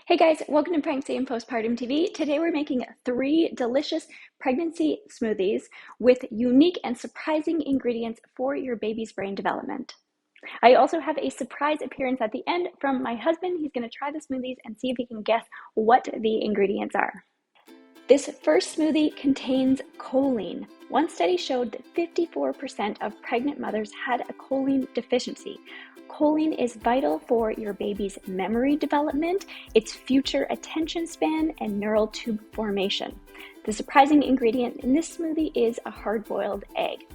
Hey guys, welcome to Pregnancy and Postpartum TV. Today we're making 3 delicious pregnancy smoothies with unique and surprising ingredients for your baby's brain development. I also have a surprise appearance at the end from my husband. He's going to try the smoothies and see if he can guess what the ingredients are. This first smoothie contains choline. One study showed that 54% of pregnant mothers had a choline deficiency. Choline is vital for your baby's memory development, its future attention span, and neural tube formation. The surprising ingredient in this smoothie is a hard-boiled egg.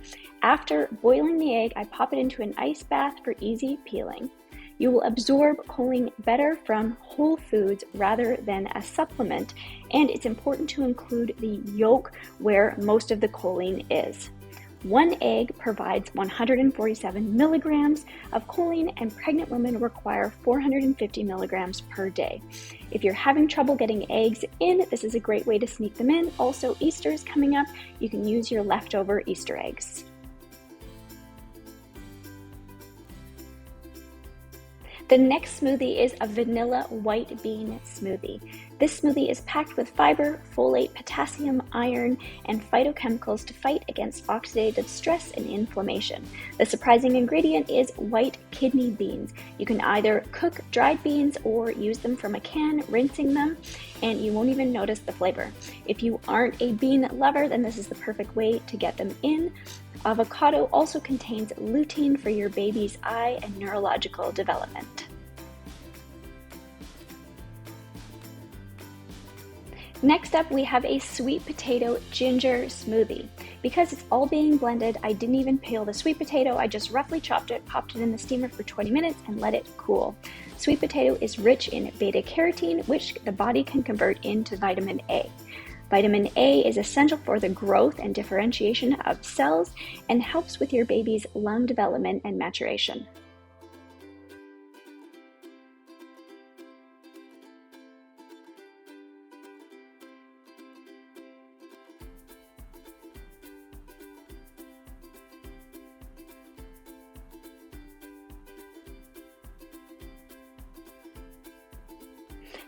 After boiling the egg, I pop it into an ice bath for easy peeling. You will absorb choline better from whole foods rather than a supplement, and it's important to include the yolk where most of the choline is. One egg provides 147 milligrams of choline, and pregnant women require 450 milligrams per day. If you're having trouble getting eggs in, this is a great way to sneak them in. Also, Easter is coming up. You can use your leftover Easter eggs. The next smoothie is a vanilla white bean smoothie. This smoothie is packed with fiber, folate, potassium, iron, and phytochemicals to fight against oxidative stress and inflammation. The surprising ingredient is white kidney beans. You can either cook dried beans or use them from a can, rinsing them, and you won't even notice the flavor. If you aren't a bean lover, then this is the perfect way to get them in. Avocado also contains lutein for your baby's eye and neurological development. Next up, we have a sweet potato ginger smoothie. Because it's all being blended, I didn't even peel the sweet potato. I just roughly chopped it, popped it in the steamer for 20 minutes, and let it cool. Sweet potato is rich in beta-carotene, which the body can convert into vitamin A. Vitamin A is essential for the growth and differentiation of cells and helps with your baby's lung development and maturation.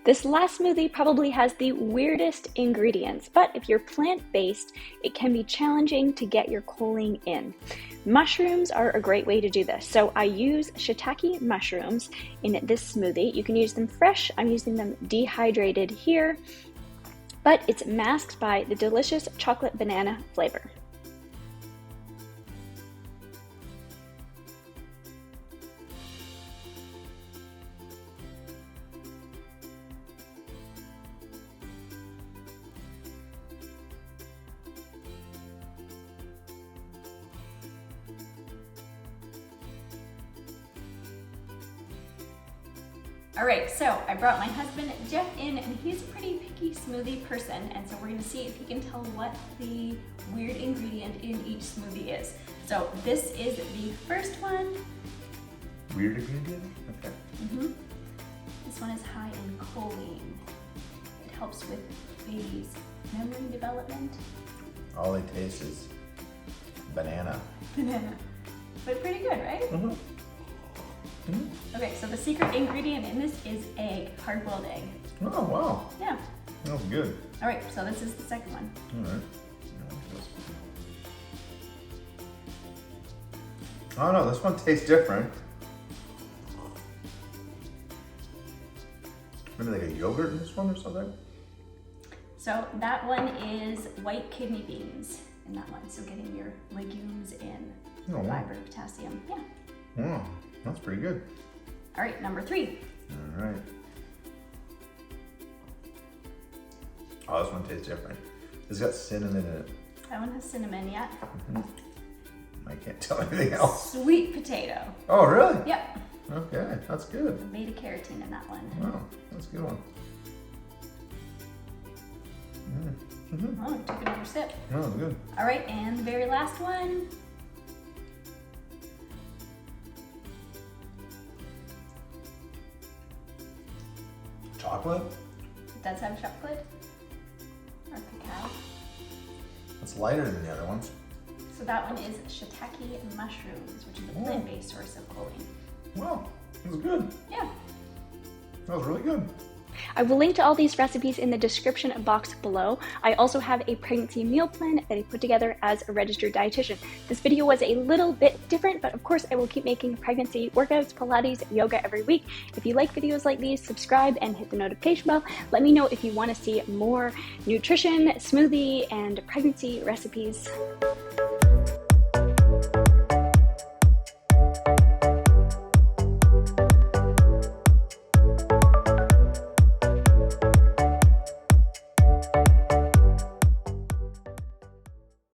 This last smoothie probably has the weirdest ingredients, but if you're plant-based, it can be challenging to get your choline in. Mushrooms are a great way to do this. So I use shiitake mushrooms in this smoothie. You can use them fresh. I'm using them dehydrated here, but it's masked by the delicious chocolate banana flavor. All right, so I brought my husband Jeff in, and he's a pretty picky smoothie person, and so we're gonna see if he can tell what the weird ingredient in each smoothie is. So this is the first one. Weird ingredient? Okay. This one is high in choline. It helps with baby's memory development. All I taste is banana. Banana. But pretty good, right? Okay, so the secret ingredient in this is egg, hard-boiled egg. Oh, wow. Yeah. That's good. All right, so this is the second one. All right. Oh no, this one tastes different. Maybe like a yogurt in this one or something? So that one is white kidney beans in that one. So getting your legumes in, Oh, wow. fiber, potassium, yeah. Wow, that's pretty good. All right, number 3. All right. Oh, this one tastes different. It's got cinnamon in it. That one has cinnamon, yeah. I can't tell anything else. Sweet potato. Oh, really? Yep. Okay, that's good. Beta carotene in that one. Wow, that's a good one. Oh, took another sip. Oh, that's good. All right, and the very last one. Chocolate? It does have chocolate or cacao. It's lighter than the other ones. So that one is shiitake mushrooms, which is a plant-based source of choline. Wow, that was good. Yeah. That was really good. I will link to all these recipes in the description box below. I also have a pregnancy meal plan that I put together as a registered dietitian. This video was a little bit different, but of course I will keep making pregnancy workouts, Pilates, yoga every week. If you like videos like these, subscribe and hit the notification bell. Let me know if you want to see more nutrition, smoothie, and pregnancy recipes.